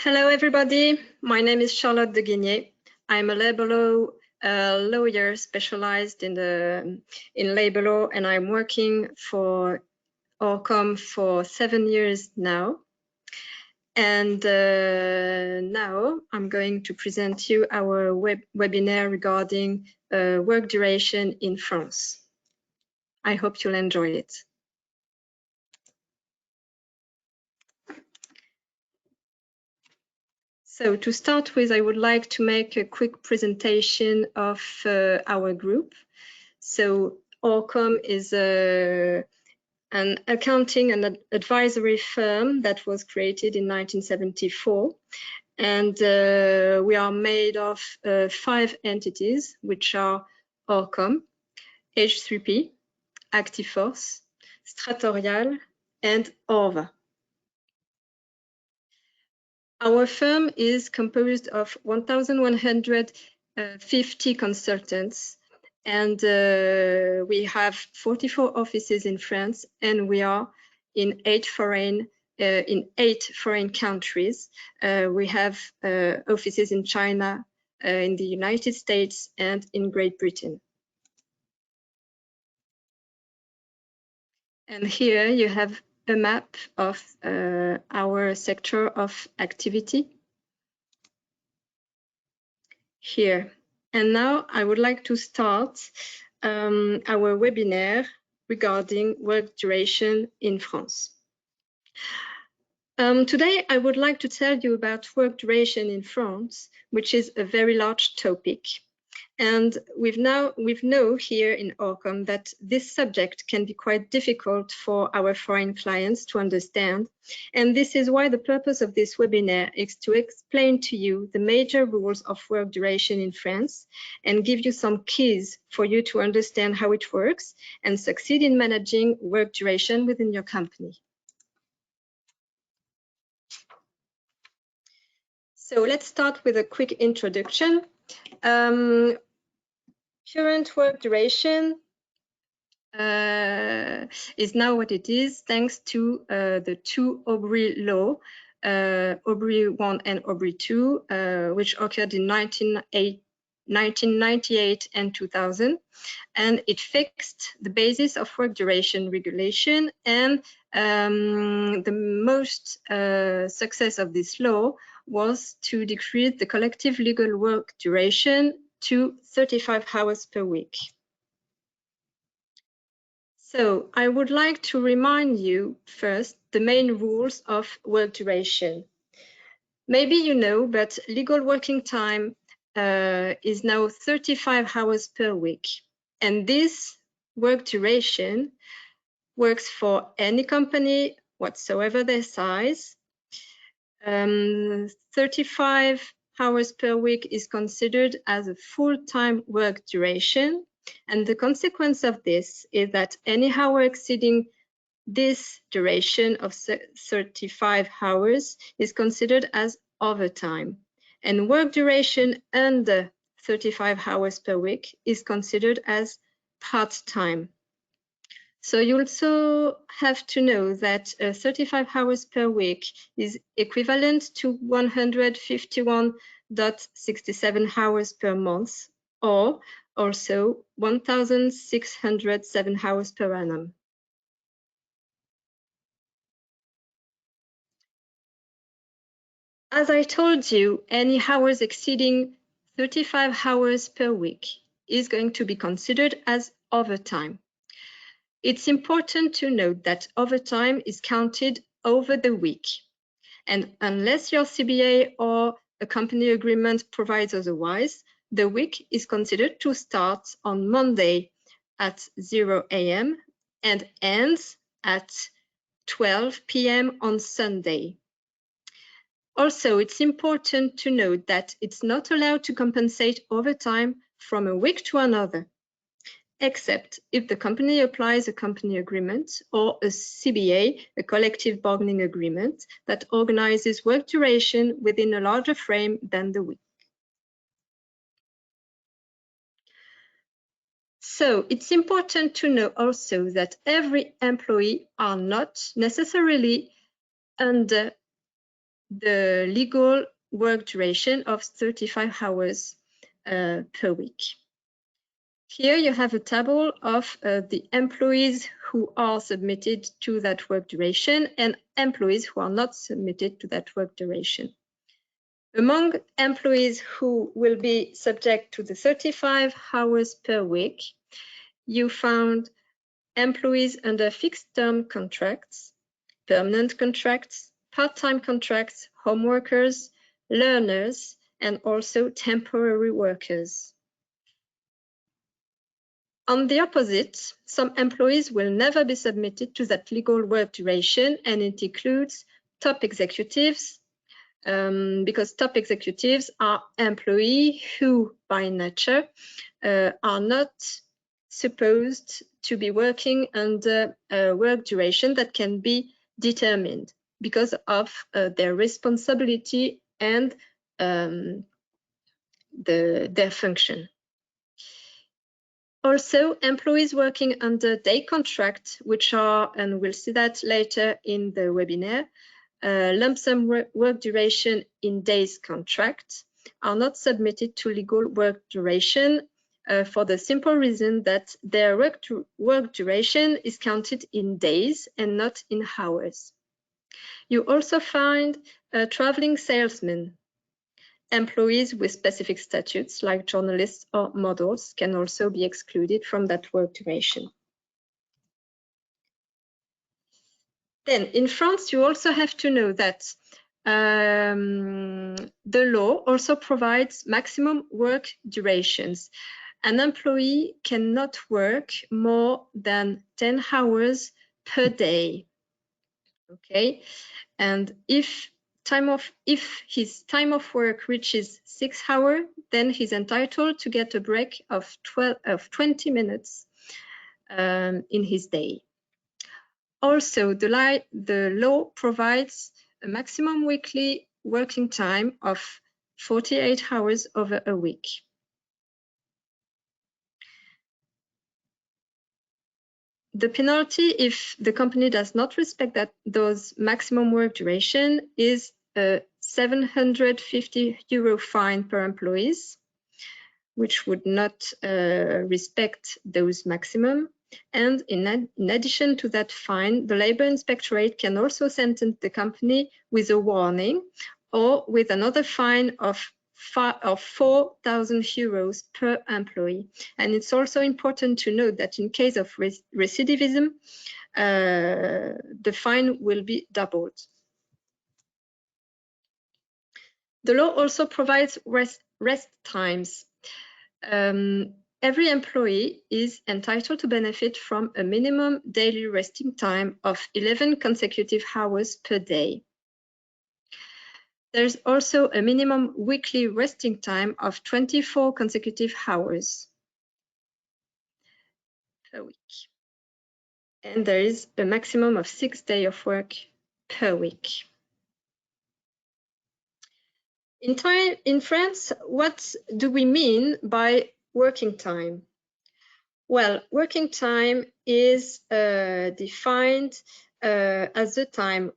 Hello, everybody. My name is Charlotte de Guigné. I'm a labor law lawyer specialized in labor law, and I'm working for Orcom for 7 years now. And now I'm going to present you our webinar regarding work duration in France. I hope you'll enjoy it. So to start with, I would like to make a quick presentation of our group. So Orcom is an accounting and advisory firm that was created in 1974. And we are made of 5 entities, which are Orcom, H3P, Actiforce, Stratorial, and Orva. Our firm is composed of 1,150 consultants, and we have 44 offices in France, and we are in 8 foreign countries. We have offices in China, in the United States, and in Great Britain. And here you have a map of our sector of activity. Here. And now I would like to start our webinar regarding work duration in France. Today, I would like to tell you about work duration in France, which is a very large topic. And we know here in Orcom that this subject can be quite difficult for our foreign clients to understand. And this is why the purpose of this webinar is to explain to you the major rules of work duration in France and give you some keys for you to understand how it works and succeed in managing work duration within your company. So let's start with a quick introduction. Current work duration is now what it is thanks to the 2 Aubry law, Aubry 1 and Aubry 2, which occurred in 1998 and 2000. And it fixed the basis of work duration regulation. And the most success of this law was to decrease the collective legal work duration to 35 hours per week. So I would like to remind you first the main rules of work duration. Maybe you know, but legal working time is now 35 hours per week. And this work duration works for any company, whatsoever their size. 35 hours per week is considered as a full-time work duration. And the consequence of this is that any hour exceeding this duration of 35 hours is considered as overtime. And work duration under 35 hours per week is considered as part-time. So you also have to know that 35 hours per week is equivalent to 151.67 hours per month, or also 1,607 hours per annum. As I told you, any hours exceeding 35 hours per week is going to be considered as overtime. It's important to note that overtime is counted over the week. And unless your CBA or a company agreement provides otherwise, the week is considered to start on Monday at 0 a.m. and ends at 12 p.m. on Sunday. Also, it's important to note that it's not allowed to compensate overtime from a week to another, except if the company applies a company agreement or a CBA, a collective bargaining agreement, that organizes work duration within a larger frame than the week. So it's important to know also that every employee are not necessarily under the legal work duration of 35 hours per week. Here you have a table of the employees who are submitted to that work duration and employees who are not submitted to that work duration. Among employees who will be subject to the 35 hours per week, you found employees under fixed-term contracts, permanent contracts, part-time contracts, home workers, learners, and also temporary workers. On the opposite, some employees will never be submitted to that legal work duration, and it includes top executives, because top executives are employees who, by nature, are not supposed to be working under a work duration that can be determined because of their responsibility and their function. Also, employees working under day contract, which are, and we'll see that later in the webinar, lump sum work duration in days contract, are not submitted to legal work duration for the simple reason that their work duration is counted in days and not in hours. You also find traveling salesmen. Employees with specific statutes, like journalists or models, can also be excluded from that work duration. Then, in France, you also have to know that the law also provides maximum work durations. An employee cannot work more than 10 hours per day. Okay, and if his time of work reaches 6 hours, then he's entitled to get a break of 20 minutes in his day. Also, the law provides a maximum weekly working time of 48 hours over a week. The penalty, if the company does not respect those maximum work duration, is a 750 euro fine per employees, which would not respect those maximum. And in addition to that fine, the Labour Inspectorate can also sentence the company with a warning or with another fine of 4,000 euros per employee. And it's also important to note that in case of recidivism, the fine will be doubled. The law also provides rest times. Every employee is entitled to benefit from a minimum daily resting time of 11 consecutive hours per day. There's also a minimum weekly resting time of 24 consecutive hours per week. And there is a maximum of 6 days of work per week. In France, what do we mean by working time? Well, working time is defined as the time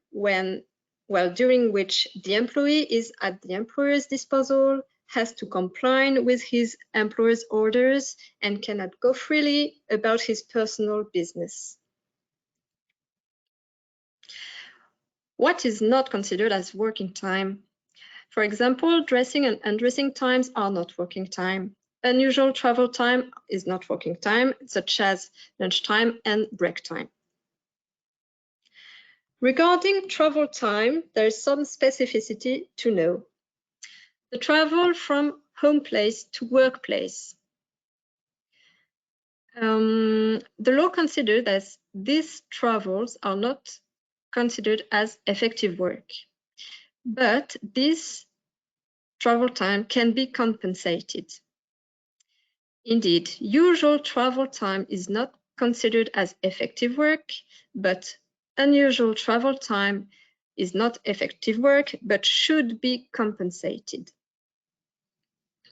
during which the employee is at the employer's disposal, has to comply with his employer's orders, and cannot go freely about his personal business. What is not considered as working time? For example, dressing and undressing times are not working time. Unusual travel time is not working time, such as lunchtime and break time. Regarding travel time, there is some specificity to know. The travel from home place to workplace. The law considers that these travels are not considered as effective work, but this travel time can be compensated. Indeed, usual travel time is not considered as effective work, but unusual travel time is not effective work, but should be compensated.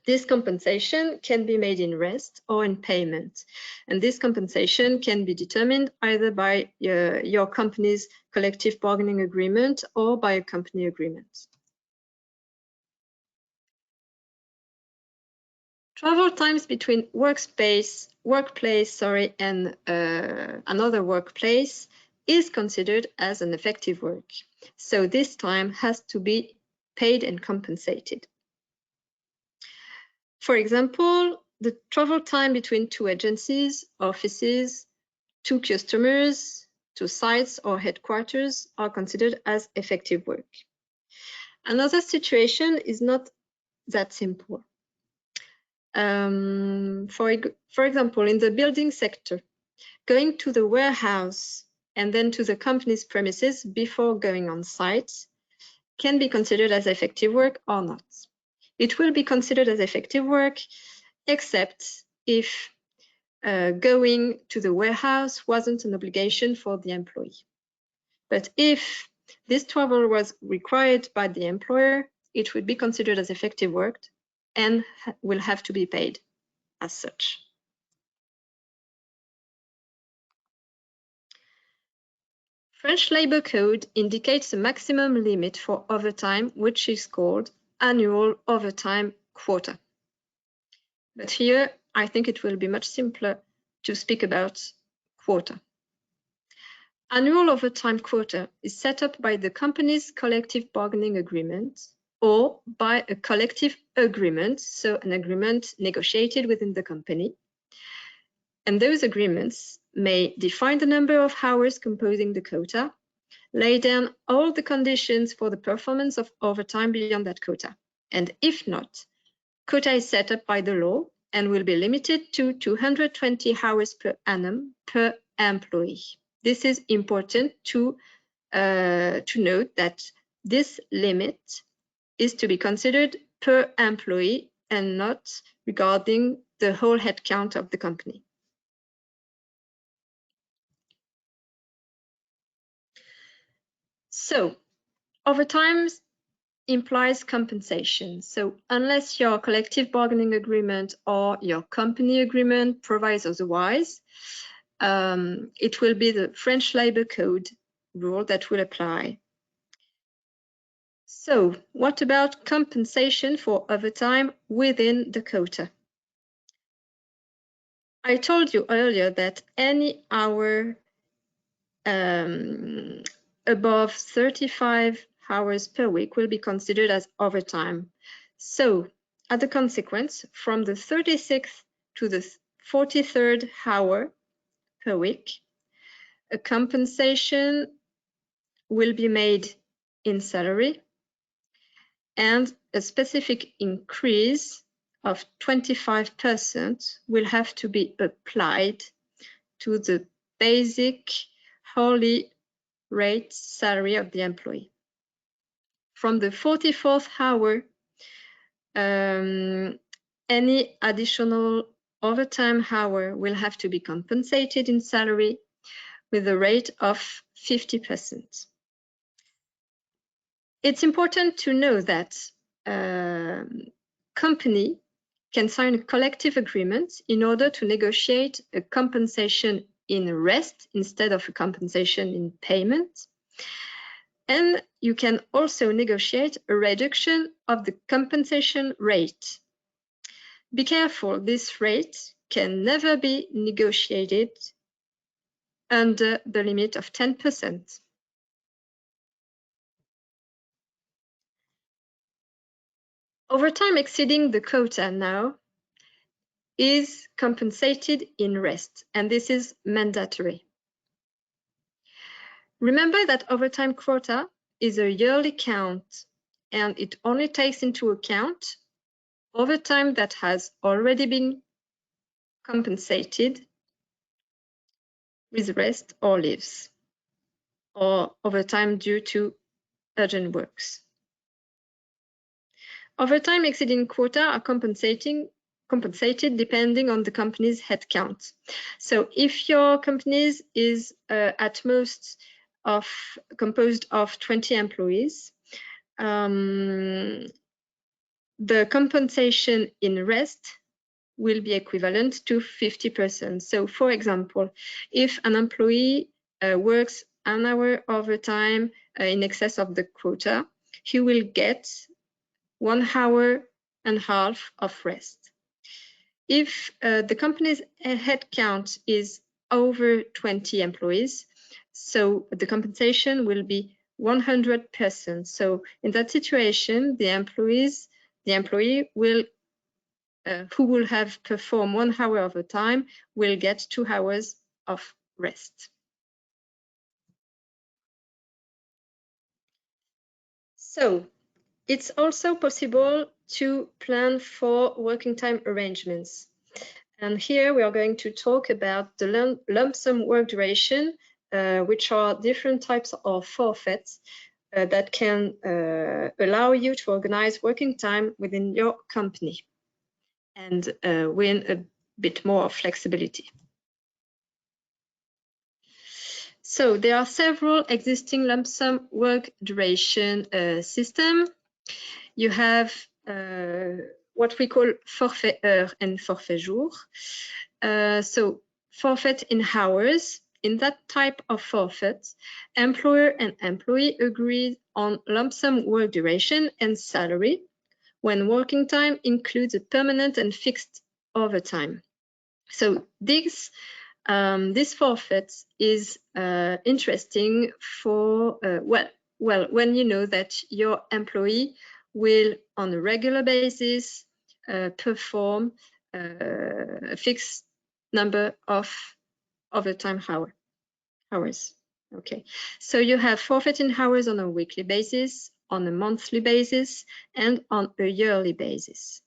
This compensation can be made in rest or in payment, and this compensation can be determined either by your company's collective bargaining agreement or by a company agreement. Travel times between workplace, and another workplace is considered as an effective work. So this time has to be paid and compensated. For example, the travel time between two agencies, offices, two customers, two sites or headquarters are considered as effective work. Another situation is not that simple. For example, in the building sector, going to the warehouse and then to the company's premises before going on site can be considered as effective work or not. It will be considered as effective work, except if going to the warehouse wasn't an obligation for the employee. But if this travel was required by the employer, it would be considered as effective work and will have to be paid as such. French Labour Code indicates a maximum limit for overtime, which is called annual overtime quota. But here, I think it will be much simpler to speak about quota. Annual overtime quota is set up by the company's collective bargaining agreement or by a collective agreement, so an agreement negotiated within the company. And those agreements may define the number of hours composing the quota, lay down all the conditions for the performance of overtime beyond that quota. And if not, quota is set up by the law and will be limited to 220 hours per annum per employee. This is important to note that this limit is to be considered per employee and not regarding the whole headcount of the company. So, overtime implies compensation. So unless your collective bargaining agreement or your company agreement provides otherwise, it will be the French Labour Code rule that will apply. So what about compensation for overtime within the quota? I told you earlier that any hour above 35 hours per week will be considered as overtime. So, as a consequence, from the 36th to the 43rd hour per week, a compensation will be made in salary and a specific increase of 25% will have to be applied to the basic hourly rate salary of the employee. From the 44th hour, any additional overtime hour will have to be compensated in salary with a rate of 50%. It's important to know that company can sign a collective agreement in order to negotiate a compensation in rest instead of a compensation in payment. And you can also negotiate a reduction of the compensation rate. Be careful, this rate can never be negotiated under the limit of 10%. Overtime exceeding the quota now is compensated in rest, and this is mandatory. Remember that overtime quota is a yearly count, and it only takes into account overtime that has already been compensated with rest or leaves, or overtime due to urgent works. Overtime exceeding quota are compensated depending on the company's headcount. So if your company is at most composed of 20 employees, the compensation in rest will be equivalent to 50%. So for example, if an employee works an hour overtime in excess of the quota, he will get 1.5 hours of rest. if the company's headcount is over 20 employees, so the compensation will be 100%. So in that situation, the employee will who will have performed 1 hour overtime will get 2 hours of rest. So it's also possible to plan for working time arrangements. And here we are going to talk about the lump sum work duration, which are different types of forfeits that can allow you to organize working time within your company and win a bit more flexibility. So there are several existing lump sum work duration system. You have what we call forfait heure and forfait jour. So forfeit in hours. In that type of forfeit, employer and employee agree on lump sum work duration and salary when working time includes a permanent and fixed overtime. So this forfeit is interesting for when you know that your employee will on a regular basis perform a fixed number of overtime hours. Okay, so you have forfeit in hours on a weekly basis, on a monthly basis, and on a yearly basis.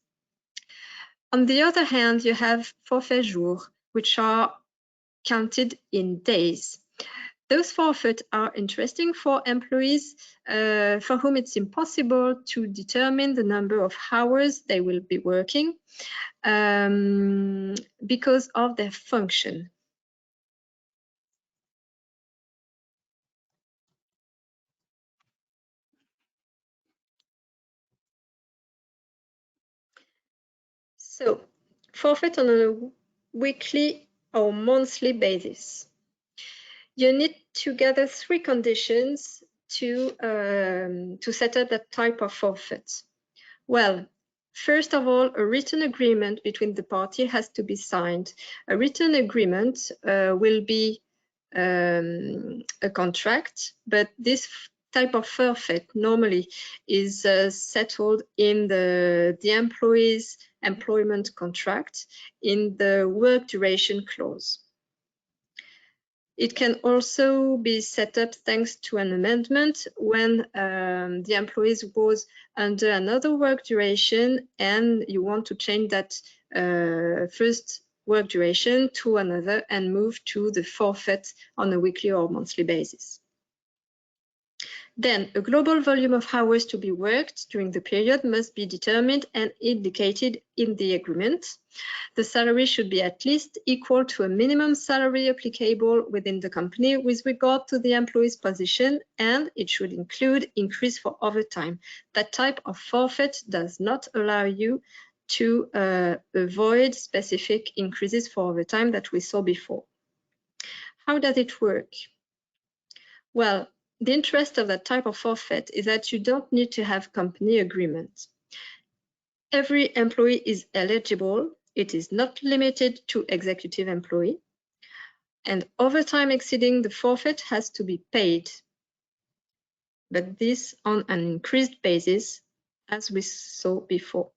On the other hand, you have forfait jour, which are counted in days. Those forfeits are interesting for employees for whom it's impossible to determine the number of hours they will be working because of their function. So, forfeit on a weekly or monthly basis. You need to gather 3 conditions to set up that type of forfeit. Well, first of all, a written agreement between the parties has to be signed. A written agreement will be a contract, but this type of forfeit normally is settled in the employee's employment contract in the work duration clause. It can also be set up thanks to an amendment when the employee was under another work duration and you want to change that first work duration to another and move to the forfeit on a weekly or monthly basis. Then a global volume of hours to be worked during the period must be determined and indicated in the agreement. The salary should be at least equal to a minimum salary applicable within the company with regard to the employee's position, and it should include increase for overtime. That type of forfeit does not allow you to avoid specific increases for overtime that we saw before. How does it work? Well, the interest of that type of forfeit is that you don't need to have company agreement. Every employee is eligible. It is not limited to executive employee. And overtime exceeding the forfeit has to be paid, but this on an increased basis, as we saw before.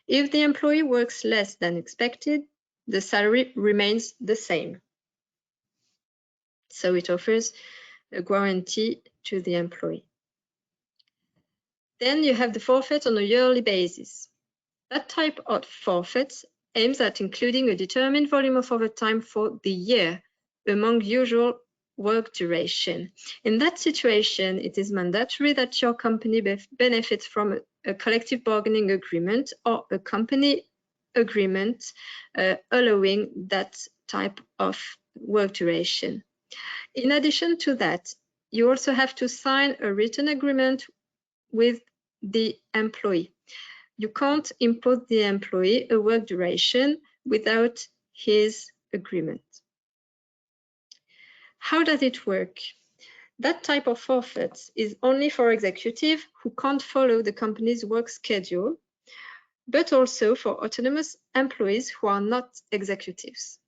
If the employee works less than expected, the salary remains the same. So it offers a guarantee to the employee. Then you have the forfeit on a yearly basis. That type of forfeit aims at including a determined volume of overtime for the year among usual work duration. In that situation, it is mandatory that your company benefits from a collective bargaining agreement or a company agreement allowing that type of work duration. In addition to that, you also have to sign a written agreement with the employee. You can't impose the employee a work duration without his agreement. How does it work? That type of forfeit is only for executives who can't follow the company's work schedule but also for autonomous employees who are not executives.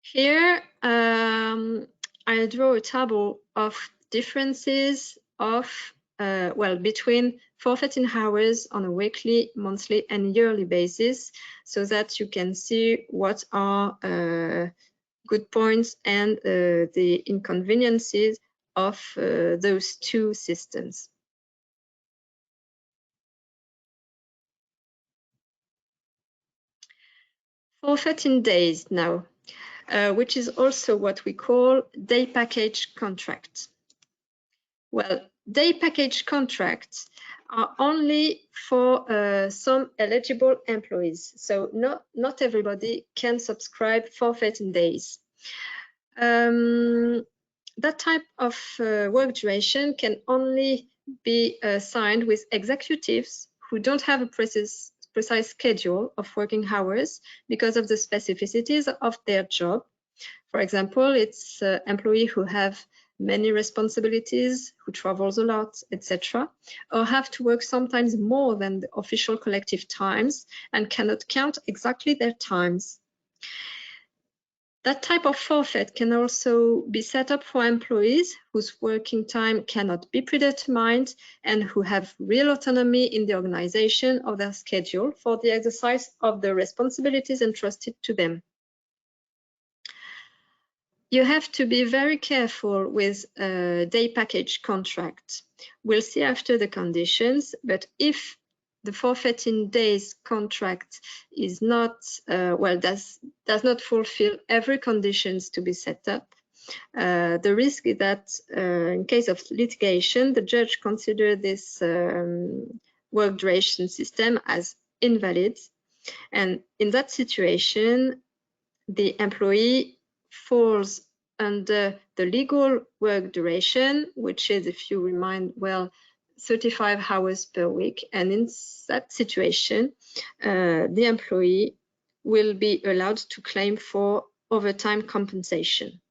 Here, I draw a table of differences of, between forfeiting hours on a weekly, monthly, and yearly basis, so that you can see what are good points and the inconveniences of those two systems. Forfeiting days now, which is also what we call day package contracts. Well, day package contracts are only for some eligible employees. So not everybody can subscribe forfeiting days. That type of work duration can only be signed with executives who don't have a precise schedule of working hours because of the specificities of their job. For example, it's employees who have many responsibilities, who travels a lot, etc., or have to work sometimes more than the official collective times and cannot count exactly their times. That type of forfeit can also be set up for employees whose working time cannot be predetermined and who have real autonomy in the organization of their schedule for the exercise of the responsibilities entrusted to them. You have to be very careful with day package contracts. We'll see after the conditions, but if the forfeiting days contract is not, does not fulfill every conditions to be set up, the risk is that in case of litigation, the judge consider this work duration system as invalid. And in that situation, the employee falls under the legal work duration, which is, if you remind well, 35 hours per week. And in that situation, the employee will be allowed to claim for overtime compensation.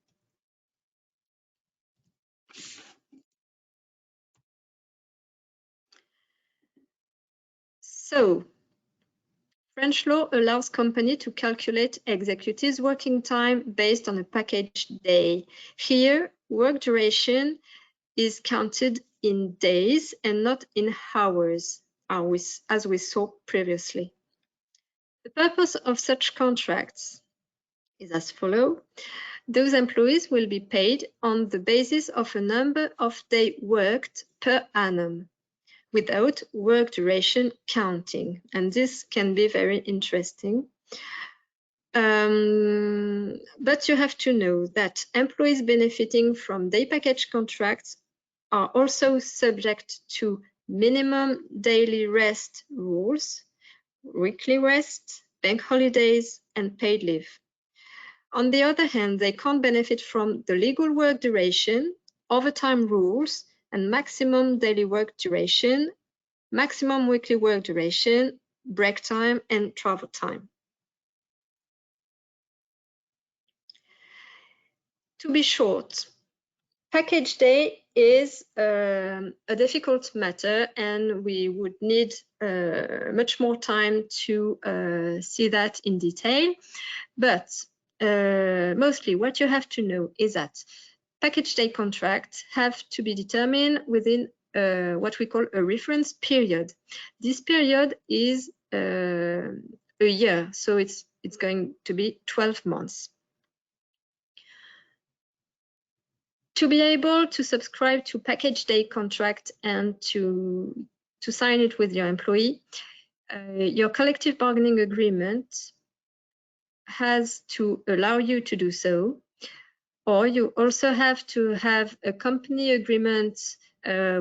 So, French law allows company to calculate executives' working time based on a package day. Here, work duration is counted in days and not in hours, as we saw previously. The purpose of such contracts is as follows. Those employees will be paid on the basis of a number of days worked per annum, without work duration counting. And this can be very interesting. But you have to know that employees benefiting from day package contracts are also subject to minimum daily rest rules, weekly rest, bank holidays, and paid leave. On the other hand, they can't benefit from the legal work duration, overtime rules, and maximum daily work duration, maximum weekly work duration, break time, and travel time. To be short, package day is a difficult matter, and we would need much more time to see that in detail. But mostly what you have to know is that package day contracts have to be determined within what we call a reference period. This period is a year, so it's going to be 12 months. To be able to subscribe to package day contract and to sign it with your employee, your collective bargaining agreement has to allow you to do so, or you also have to have a company agreement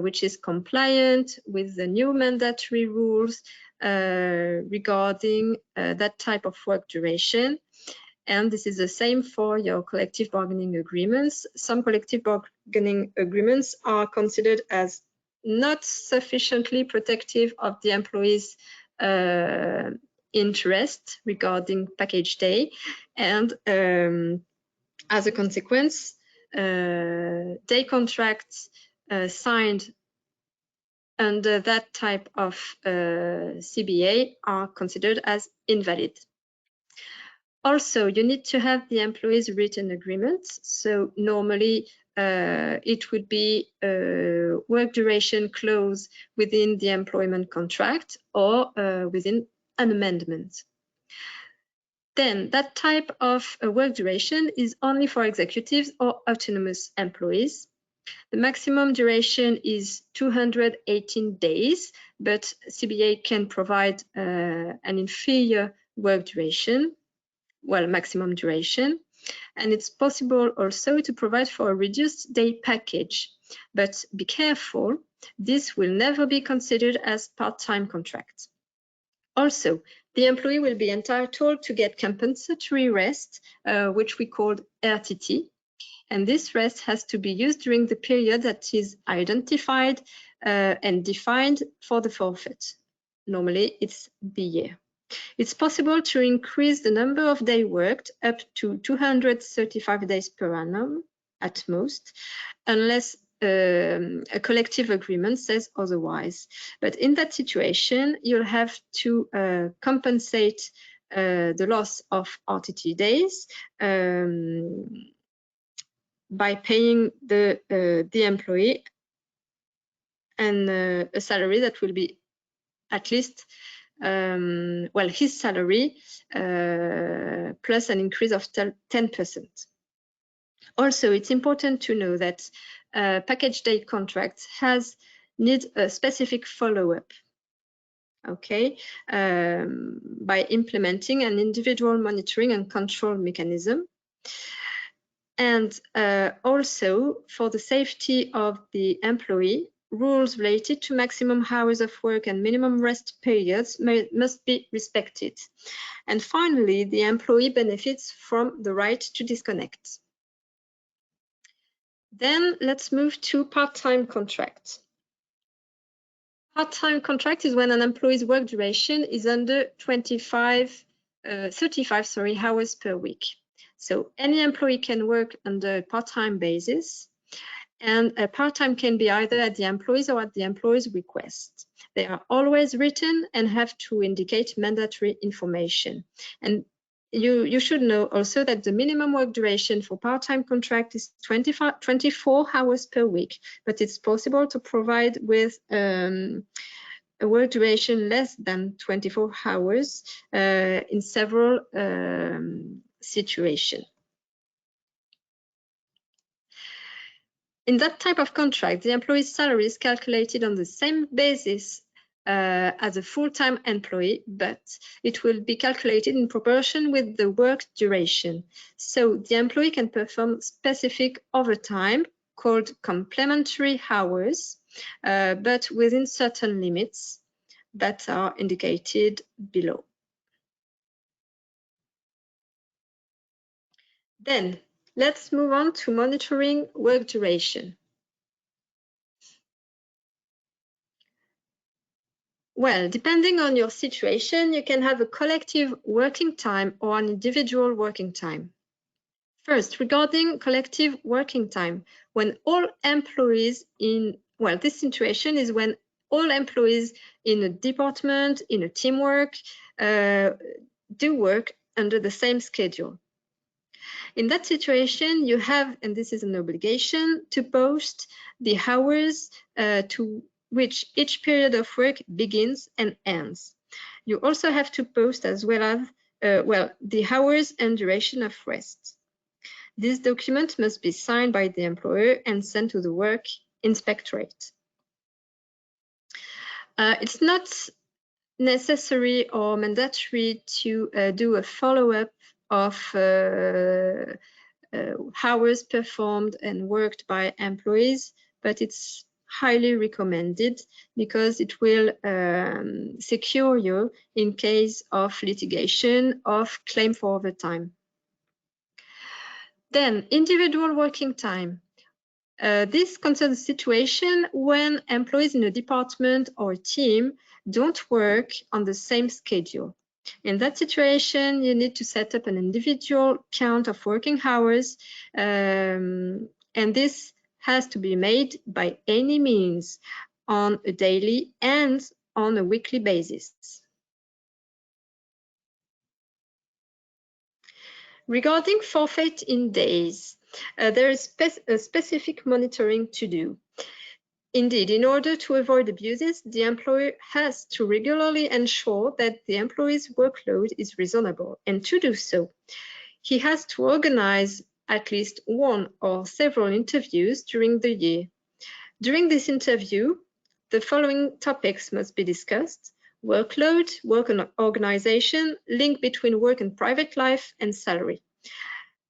which is compliant with the new mandatory rules regarding that type of work duration. And this is the same for your collective bargaining agreements. Some collective bargaining agreements are considered as not sufficiently protective of the employee's interest regarding package day. And as a consequence, day contracts signed under that type of CBA are considered as invalid. Also, you need to have the employee's written agreements. So normally it would be a work duration clause within the employment contract or within an amendment. Then that type of work duration is only for executives or autonomous employees. The maximum duration is 218 days, but CBA can provide an inferior work duration, well, maximum duration. And it's possible also to provide for a reduced day package. But be careful, this will never be considered as part-time contract. Also, the employee will be entitled to get compensatory rest, which we call RTT. And this rest has to be used during the period that is identified and defined for the forfeit. Normally, it's the year. It's possible to increase the number of days worked up to 235 days per annum at most, unless a collective agreement says otherwise. But in that situation, you'll have to compensate the loss of RTT days by paying the employee and a salary that will be at least well, his salary plus an increase of 10%. Also, it's important to know that package day contracts need a specific follow-up, okay, by implementing an individual monitoring and control mechanism. And also, for the safety of the employee, rules related to maximum hours of work and minimum rest periods must be respected. And finally, the employee benefits from the right to disconnect. Then let's move to part-time contract. Part-time contract is when an employee's work duration is under 35 hours per week. So any employee can work under a part-time basis, and a part-time can be either at the employee's or at the employer's request. They are always written and have to indicate mandatory information. And you should know also that the minimum work duration for part-time contract is 24 hours per week, but it's possible to provide with a work duration less than 24 hours in several situations. In that type of contract, the employee's salary is calculated on the same basis as a full-time employee, but it will be calculated in proportion with the work duration. So the employee can perform specific overtime called complementary hours, but within certain limits that are indicated below. Then let's move on to monitoring work duration. Well, depending on your situation, you can have a collective working time or an individual working time. First, regarding collective working time, when all employees this situation is when all employees in a department, in a teamwork, do work under the same schedule. In that situation, you have, and this is an obligation, to post the hours to which each period of work begins and ends. You also have to post as well as the hours and duration of rest. This document must be signed by the employer and sent to the work inspectorate. It's not necessary or mandatory to do a follow-up of hours performed and worked by employees, but it's highly recommended because it will secure you in case of litigation of claim for overtime. Then individual working time. This concerns a situation when employees in a department or a team don't work on the same schedule. In that situation, you need to set up an individual count of working hours, and this has to be made by any means, on a daily and on a weekly basis. Regarding forfeit in days, there is a specific monitoring to do. Indeed, in order to avoid abuses, the employer has to regularly ensure that the employee's workload is reasonable, and to do so, he has to organize at least one or several interviews during the year. During this interview, the following topics must be discussed: workload, work organization, link between work and private life, and salary.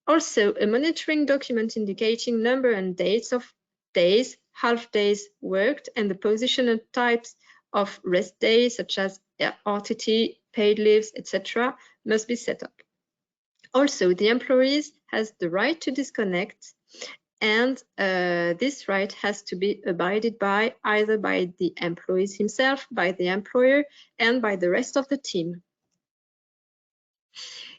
Also, a monitoring document indicating number and dates of days, half days worked, and the position and types of rest days, such as RTT, paid leaves, etc., must be set up. Also, the employees has the right to disconnect, and this right has to be abided by either by the employees himself, by the employer, and by the rest of the team.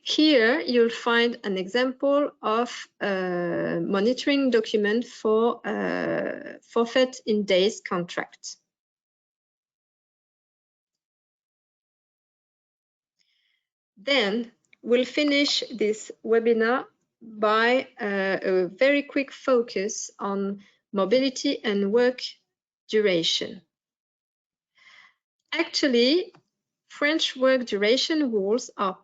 Here you'll find an example of a monitoring document for forfeit in days contract. Then we'll finish this webinar by a very quick focus on mobility and work duration. Actually, French work duration rules are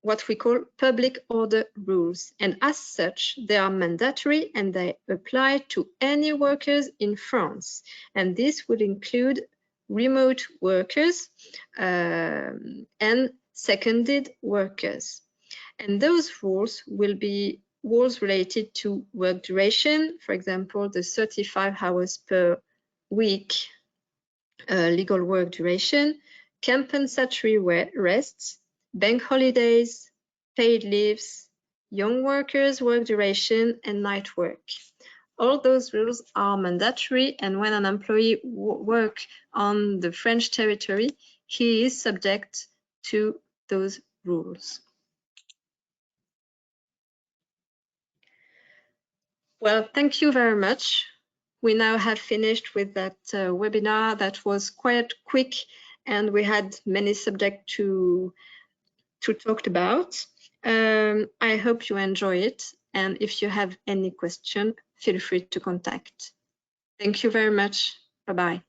what we call public order rules, and as such, they are mandatory and they apply to any workers in France. And this would include remote workers and seconded workers. And those rules will be rules related to work duration, for example, the 35 hours per week legal work duration, compensatory rests, bank holidays, paid leaves, young workers work duration, and night work. All those rules are mandatory, and when an employee works on the French territory, he is subject to those rules. Well, thank you very much. We now have finished with that webinar that was quite quick, and we had many subjects to talk about. I hope you enjoy it, and if you have any question, feel free to contact. Thank you very much. Bye-bye.